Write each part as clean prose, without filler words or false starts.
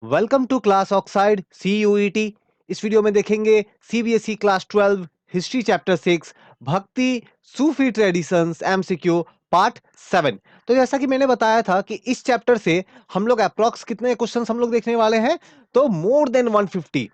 Welcome to class oxide CUET। इस video में देखेंगे CBSE क्लास 12 हिस्ट्री चैप्टर 6 भक्ति सूफी ट्रेडिशंस MCQ पार्ट 7। तो जैसा कि मैंने बताया था कि इस चैप्टर से हम लोग अप्रॉक्स कितने क्वेश्चंस हम लोग देखने वाले हैं, तो मोर देन 150।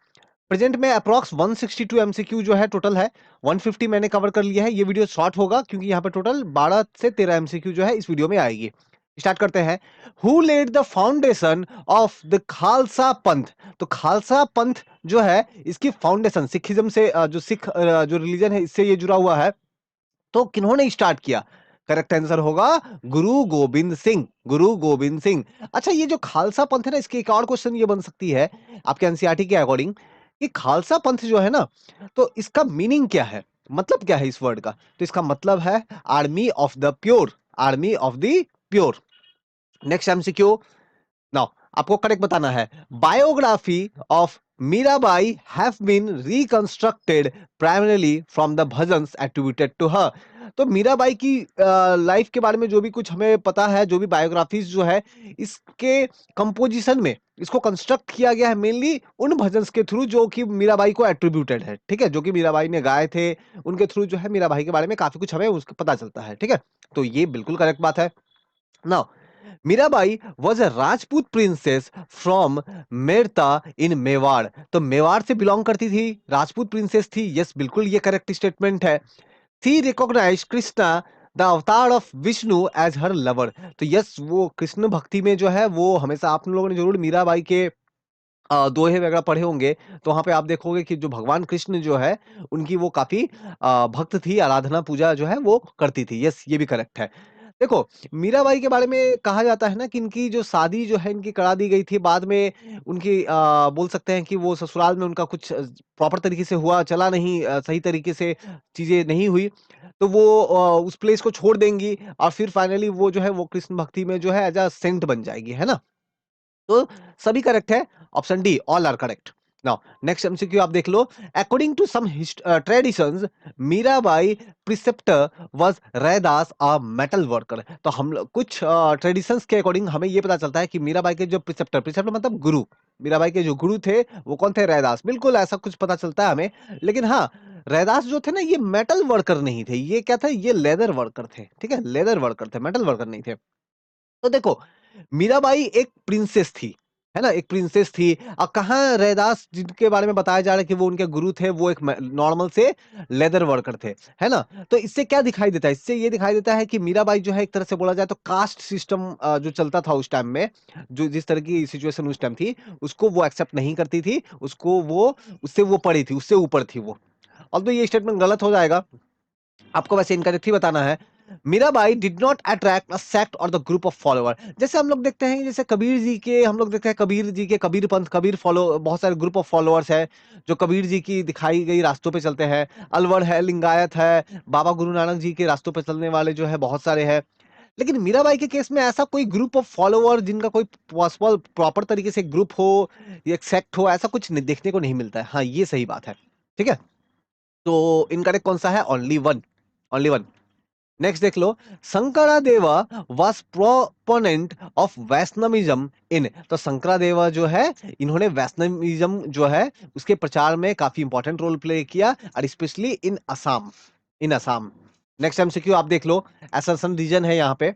प्रेजेंट में अप्रॉक्स 162 MCQ जो है टोटल है, 150 मैंने कवर कर लिया है। ये वीडियो शॉर्ट होगा क्योंकि यहाँ पे टोटल 12 से 13 MCQ जो है इस वीडियो में आएगी। स्टार्ट करते हैं। Who led the foundation of the Khalsa Panth. तो खालसा पंथ जो है इसकी फाउंडेशन सिखिज्म से जो सिख जो रिलीजन है इससे ये जुड़ा हुआ है, तो किन्होंने स्टार्ट किया? करेक्ट आंसर होगा गुरु गोविंद सिंह। गुरु गोविंद सिंह। अच्छा, ये जो खालसा पंथ है ना, इसकी एक और क्वेश्चन ये बन सकती है आपके एनसीईआरटी के अकॉर्डिंग कि खालसा पंथ जो है ना, तो इसका मीनिंग क्या है, मतलब क्या है इस वर्ड का? तो इसका मतलब है army of the pure. Army of the pure. Next MCQ. Now आपको करेक्ट बताना है। Biography of Mirabai have been reconstructed primarily from the bhajans attributed to her. तो मीराबाई की लाइफ के बारे में जो भी कुछ हमें पता है, जो भी बायोग्राफीज जो है, इसके कंपोजिशन में इसको कंस्ट्रक्ट किया गया है मेनली उन भजन्स के थ्रू जो कि मीराबाई को एट्रीब्यूटेड है। ठीक है, जो कि मीराबाई ने गाए थे, उनके थ्रू जो है मीराबाई के बारे में काफी कुछ हमें उसका पता चलता है। ठीक है, तो ये बिल्कुल करेक्ट बात है। Now Mirabai was a Rajput princess from Merta in Mewar. तो मेवाड़ से बिलोंग करती थी, राजपूत प्रिंसेस थी। यस, बिल्कुल ये करेक्ट स्टेटमेंट है। She recognise Krishna the avatar of Vishnu as her lover. तो यस, वो कृष्ण भक्ति में जो है वो हमेशा आप लोगों ने जरूर मीराबाई के दोहे वगैरह पढ़े होंगे, तो वहां पे आप देखोगे कि जो भगवान कृष्ण जो है उनकी वो काफी भक्त थी, आराधना पूजा जो है वो करती थी। यस, ये भी करेक्ट है। देखो, मीराबाई के बारे में कहा जाता है ना कि इनकी जो शादी जो है इनकी करा दी गई थी, बाद में उनकी बोल सकते हैं कि वो ससुराल में उनका कुछ प्रॉपर तरीके से हुआ चला नहीं, सही तरीके से चीजें नहीं हुई, तो वो उस प्लेस को छोड़ देंगी और फिर फाइनली वो जो है वो कृष्ण भक्ति में जो है एज अ सेंट बन जाएगी, है ना। तो सभी करेक्ट है। Option D, all are correct. Now next MCQ आप देख लो। According to some traditions, Mirabai preceptor was Raidas a metal worker. तो हम लोग कुछ ट्रेडिशंस के अकॉर्डिंग हमें ये पता चलता है कि मीराबाई के जो प्रिसेप्टर, प्रिसेप्टर मतलब गुरु, मीराबाई के जो गुरु थे वो कौन थे? रैदास। बिल्कुल ऐसा कुछ पता चलता है हमें। लेकिन हाँ, रैदास जो थे ना, ये मेटल वर्कर नहीं थे, ये क्या थे? ये लेदर वर्कर थे। ठीक है, लेदर वर्कर थे, मेटल वर्कर नहीं थे। तो देखो, मीराबाई एक प्रिंसेस थी, है ना, एक प्रिंसेस थी। और कहाँ रैदास जिनके बारे में बताया जा रहा है कि वो उनके गुरु थे, वो एक नॉर्मल से लेदर वर्कर थे, है ना। तो इससे क्या दिखाई देता है? इससे ये दिखाई देता है कि मीराबाई जो है एक तरह से बोला जाए तो कास्ट सिस्टम जो चलता था उस टाइम में, जो जिस तरह की सिचुएशन उस टाइम थी, उसको वो एक्सेप्ट नहीं करती थी, उसको वो उससे वो पड़ी थी, उससे ऊपर थी वो। अब तो ये स्टेटमेंट गलत हो जाएगा, आपको वैसे इनकरेक्ट ही बताना है। Mirabai did not attract a sect और द ग्रुप ऑफ फॉलोअर। जैसे हम लोग देखते हैं, जैसे कबीर जी के, हम लोग देखते हैं कबीर जी के कबीर पंथ, कबीर फॉलो, बहुत सारे ग्रुप ऑफ फॉलोअर्स है जो कबीर जी की दिखाई गई रास्तों पे चलते हैं। अलवर है, लिंगायत है, बाबा गुरु नानक जी के रास्तों पे चलने वाले जो है बहुत सारे हैं। लेकिन मीराबाई के केस में ऐसा कोई ग्रुप ऑफ फॉलोअर जिनका कोई पॉसिबल प्रॉपर तरीके से ग्रुप हो या एक सेक्ट हो, ऐसा कुछ देखने को नहीं मिलता है। हाँ, ये सही बात है। ठीक है, तो इनकरेक्ट कौन सा है? Only one, only one. Next देख लो। शंकरादेवा वाज प्रोपोनेंट ऑफ वैष्णविज्म इन। तो शंकरादेवा जो है, इन्होंने वैष्णविज्म जो है उसके प्रचार में काफी इंपॉर्टेंट रोल प्ले किया, और specially in Assam, in Assam. Next MCQ आप देख लो। असरसन रीजन है यहाँ पे,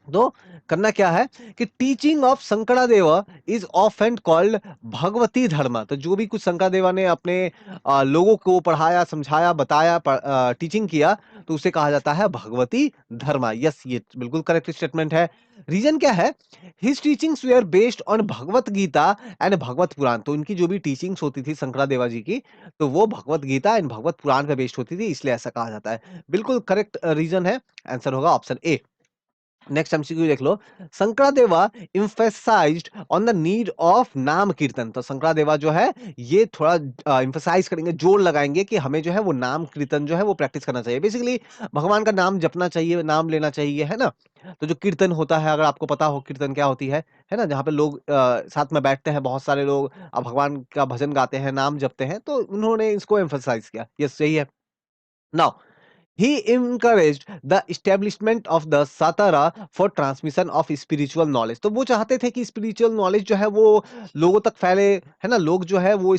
तो करना क्या है कि teaching of Shankaradeva is often called Bhagavati Dharma. तो जो भी कुछ शंकरादेवा ने अपने लोगों को पढ़ाया, समझाया, बताया, टीचिंग किया, तो उसे कहा जाता है भगवती धर्म। यस, ये बिल्कुल करेक्ट स्टेटमेंट है। रीजन क्या है? His teachings were based on Bhagavad Gita and Bhagavat Purana. तो इनकी जो भी टीचिंग्स होती थी शंकरादेवा जी की, तो वो भगवत गीता एंड भगवत पुराण पे बेस्ड होती थी, इसलिए ऐसा कहा जाता है। बिल्कुल करेक्ट रीजन है। आंसर होगा ऑप्शन ए। नेक्स्ट एमसीक्यू देख लो। शंकरादेवा emphasized on the need of नाम कीर्तन। तो शंकरादेवा जो है ये थोड़ा emphasize करेंगे, जोर लगाएंगे कि हमें जो है वो नाम कीर्तन जो है वो प्रैक्टिस करना चाहिए। बेसिकली भगवान का नाम जपना चाहिए, नाम लेना चाहिए, है ना। तो जो कीर्तन होता है, अगर आपको पता हो कीर्तन क्या होती है ना, जहाँ पे लोग साथ में बैठते हैं बहुत सारे लोग, भगवान का भजन गाते हैं, नाम जपते हैं, तो उन्होंने इसको एम्फसाइज किया। यस, सही है। Now He encouraged the establishment of the Satara for transmission of spiritual knowledge. तो वो चाहते थे कि spiritual knowledge जो है वो लोगों तक फैले, है ना, लोग जो है वो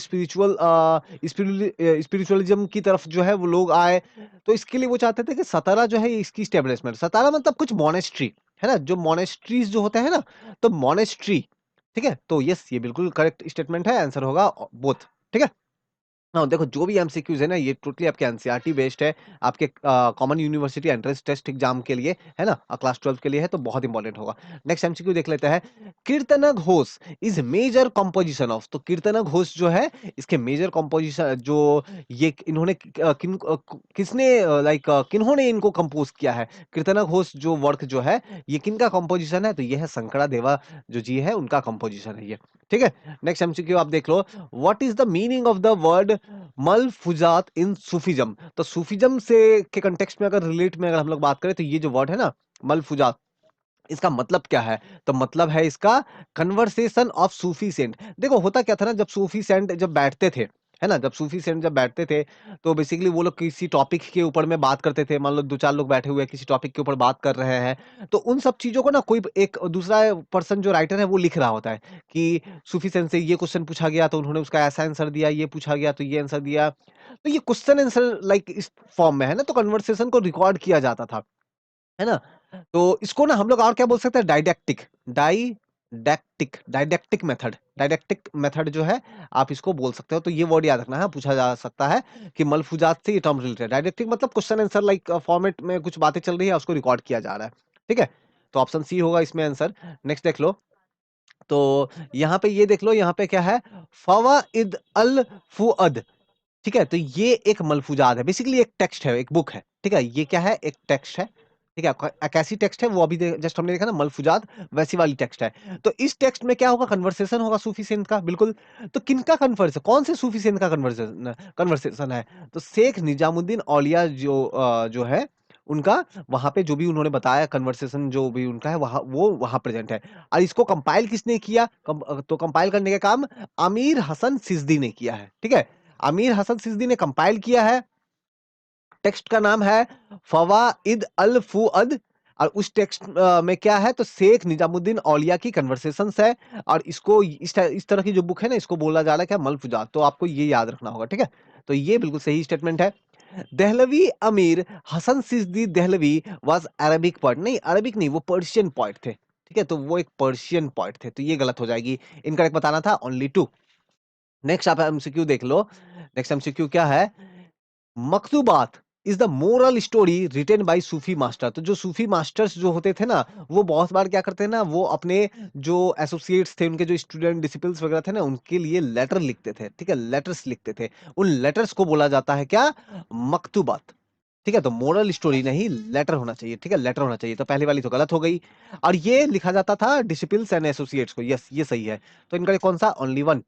स्पिरिचुअलिज्म की तरफ जो है वो लोग आए। तो इसके लिए वो चाहते थे कि सतारा जो है इसकी स्टेब्लिशमेंट, सतारा मतलब कुछ मोनेस्ट्री, है ना, जो मोनेस्ट्रीज जो होते हैं ना, तो मोनेस्ट्री, ठीक है। तो यस, ये बिल्कुल करेक्ट स्टेटमेंट है, आंसर होगा बोथ, ठीक है। हाँ, देखो जो भी एमसीक्यूज है ना ये टोटली आपके एनसीईआरटी बेस्ड है, आपके common university entrance test exam के लिए, है ना, क्लास 12 के लिए है, तो बहुत इंपॉर्टेंट होगा। नेक्स्ट एमसीक्यू देख लेते हैं। Kirtan Ghosh is major composition of, तो कीर्तन घोष जो है इसके मेजर कंपोजिशन जो ये इन्होंने किसने लाइक किन्होंने इनको कंपोज किया है, कीर्तन घोष जो वर्क जो है ये किनका कंपोजिशन है, तो ये है शंकरा देवा जो जी है उनका कंपोजिशन है ये, ठीक है। नेक्स्ट एमसीक्यू आप देख लो। What is the meaning of the word Malfuzat in Sufism, तो सूफीज्म से के कंटेक्स्ट में अगर रिलेट में अगर हम लोग बात करें तो ये जो वर्ड है ना मलफुजात, इसका मतलब क्या है, तो मतलब है इसका कन्वर्सेशन ऑफ सूफी सेंट। देखो होता क्या था ना, जब सूफी सेंट जब बैठते थे, है ना, जब सूफी सेंट जब बैठते थे तो बेसिकली वो लोग किसी टॉपिक के ऊपर में बात करते थे। मान लो दो चार लोग बैठे हुए हैं किसी टॉपिक के ऊपर बात कर रहे हैं, तो उन सब चीजों को ना कोई एक दूसरा पर्सन जो राइटर है वो लिख रहा होता है कि सूफी सेंट से ये क्वेश्चन पूछा गया तो उन्होंने उसका ऐसा आंसर दिया, ये पूछा गया तो ये आंसर दिया। तो ये क्वेश्चन आंसर लाइक इस फॉर्म में है ना, तो कन्वर्सेशन को रिकॉर्ड किया जाता था, है ना। तो इसको ना हम लोग और क्या बोल सकते हैं, डाइडैक्टिक मेथड, डाइडैक्टिक मेथड जो है आप इसको बोल सकते हो। तो ये वर्ड याद रखना है, पूछा जा सकता है कि मलफूजात से ये टर्म रिलेटेड है। डाइडैक्टिक मतलब क्वेश्चन आंसर लाइक फॉर्मेट में कुछ बातें चल रही है उसको रिकॉर्ड किया जा रहा है, ठीक है। तो ऑप्शन सी होगा इसमें आंसर। नेक्स्ट देख लो। तो यहाँ पे ये देख लो, यहाँ पे क्या है, फवाइद अल फुअद, ठीक है। तो ये एक मलफूजात है, बेसिकली एक टेक्स्ट है, एक बुक है, ठीक है। ये क्या है, एक टेक्स्ट है, ठीक है। कैसी टेक्स्ट है वो अभी जस्ट हमने देखा ना, मलफूजात वैसी वाली टेक्स्ट है। तो इस टेक्स्ट में क्या होगा, कन्वर्सेशन होगा सूफी सेंट का, बिल्कुल। तो किनका कन्वर्सेशन, कौन से सूफी सेंट का कन्वर्सेशन कन्वर्सेशन है, तो शेख निजामुद्दीन औलिया जो है उनका, वहां पे जो भी उन्होंने बताया कन्वर्सेशन जो भी उनका है वहां वो वहां प्रेजेंट है। और इसको कंपाइल किसने किया, तो कंपाइल करने का काम अमीर हसन सिद्दी ने किया है, ठीक है। अमीर हसन सिद्दी ने कंपाइल किया है। टेक्स्ट का नाम है फवाइद अल फुअद। और उस टेक्स्ट में क्या है, तो शेख निजामुद्दीन औलिया की कन्वर्सेशंस है। और इसको इस तरह की जो बुक है ना इसको बोला जा रहा है क्या, मलफुजात। तो आपको ये याद रखना होगा, ठीक है। तो ये बिल्कुल सही स्टेटमेंट है। दहलवी अमीर हसन सिद्दी दहलवी वाज अरबिक पोएट, नहीं अरबिक नहीं, वो पर्शियन पोएट थे, ठीक है। तो वो एक पर्शियन पोएट थे, तो ये गलत हो जाएगी, इनकरेक्ट बताना था, ओनली टू। नेक्स्ट आप एमसीक्यू देख लो। नेक्स्ट एमसीक्यू क्या है, Maktubat is the moral story written by Sufi master. तो जो सूफी मास्टर्स जो होते थे ना वो बहुत बार क्या करते हैं ना, वो अपने जो एसोसिएट्स थे, उनके जो स्टूडेंट डिसिपल्स वगैरह थे ना उनके लिए लेटर लिखते थे, ठीक है, लेटर्स लिखते थे। उन लेटर्स को बोला जाता है क्या, मकतूबात, ठीक है। तो मोरल स्टोरी नहीं, लेटर होना चाहिए, ठीक है, लेटर होना चाहिए। तो पहली वाली तो गलत हो गई। और ये लिखा जाता था डिसिपल्स एंड एसोसिएट्स को, यस ये सही है। तो इनका कौन सा, ओनली वन।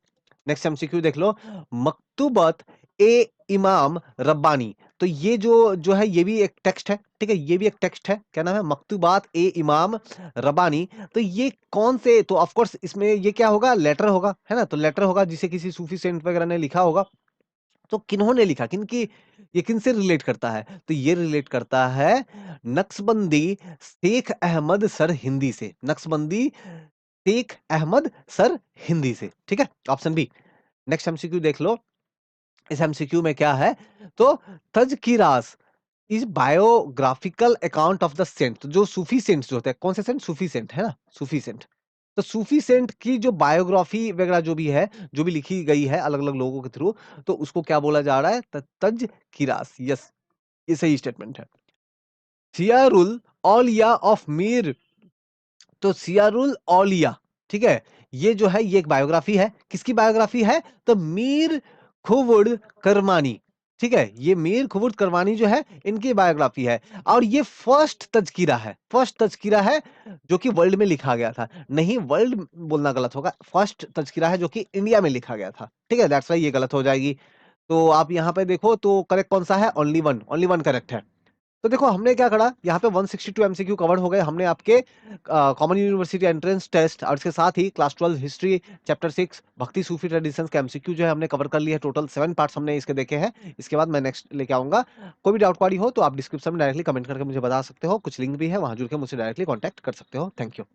नेक्स्ट एमसीक्यू देख लो। मकतूबत ए इमाम रब्बानी, तो ये जो है ये भी एक टेक्स्ट है, ठीक है, ये भी एक टेक्स्ट है। क्या नाम है, मकतूबात ए इमाम रब्बानी। तो ये कौन से, तो ऑफ कोर्स इसमें ये क्या होगा, लेटर होगा, है ना। तो लेटर होगा जिसे किसी सूफी सेंट वगैरह ने लिखा होगा। तो किन्होंने लिखा, किनकी, ये किनसे रिलेट करता है, तो ये रिलेट करता है नक्शबंदी शेख अहमद सर हिंदी से, नक्शबंदी शेख अहमद सर हिंदी से, ठीक है, ऑप्शन बी। नेक्स्ट एमसीक्यू देख लो। इस एमसीक्यू में क्या है, तो tazkiras is biographical account of the saint. तो जो सूफी सेंट्स जो होते हैं, कौन से सेंट, सूफी सेंट, है ना, सूफी सेंट। तो सूफी सेंट की जो बायोग्राफी वगैरह जो भी है, जो भी लिखी गई है अलग अलग लोगों के थ्रू, तो उसको क्या बोला जा रहा है, तजकिरास, यस ये सही स्टेटमेंट है। सियारुल औलिया ऑफ मीर, तो सियारुल औलिया, ठीक है, ये जो है ये एक बायोग्राफी है, किसकी बायोग्राफी है, तो मीर खुवुड करमानी, ठीक है। ये मीर खुवुड करमानी जो है इनकी बायोग्राफी है। और ये फर्स्ट तज़किरा है, फर्स्ट तज़किरा है जो कि वर्ल्ड में लिखा गया था, नहीं वर्ल्ड बोलना गलत होगा, फर्स्ट तज़किरा है जो कि इंडिया में लिखा गया था, ठीक है। दैट्स व्हाई ये गलत हो जाएगी। तो आप यहाँ पे देखो तो करेक्ट कौन सा है, only one, only one correct है। तो देखो हमने क्या करा, यहाँ पे 162 एमसीक्यू कवर हो गए। हमने आपके कॉमन यूनिवर्सिटी एंट्रेंस टेस्ट और इसके साथ ही क्लास 12 हिस्ट्री चैप्टर 6 भक्ति सूफी ट्रेडिशंस के एमसीक्यू जो है हमने कवर कर लिए हैं। टोटल 7 पार्ट्स हमने इसके देखे हैं। इसके बाद मैं नेक्स्ट लेके आऊंगा। कोई भी डाउट क्वारी हो तो आप डिस्क्रिप्शन में डायरेक्टली कमेंट करके मुझे बता सकते हो। कुछ लिंक भी है, वहां जुड़ के मुझसे डायरेक्टली कॉन्टैक्ट कर सकते हो। Thank you.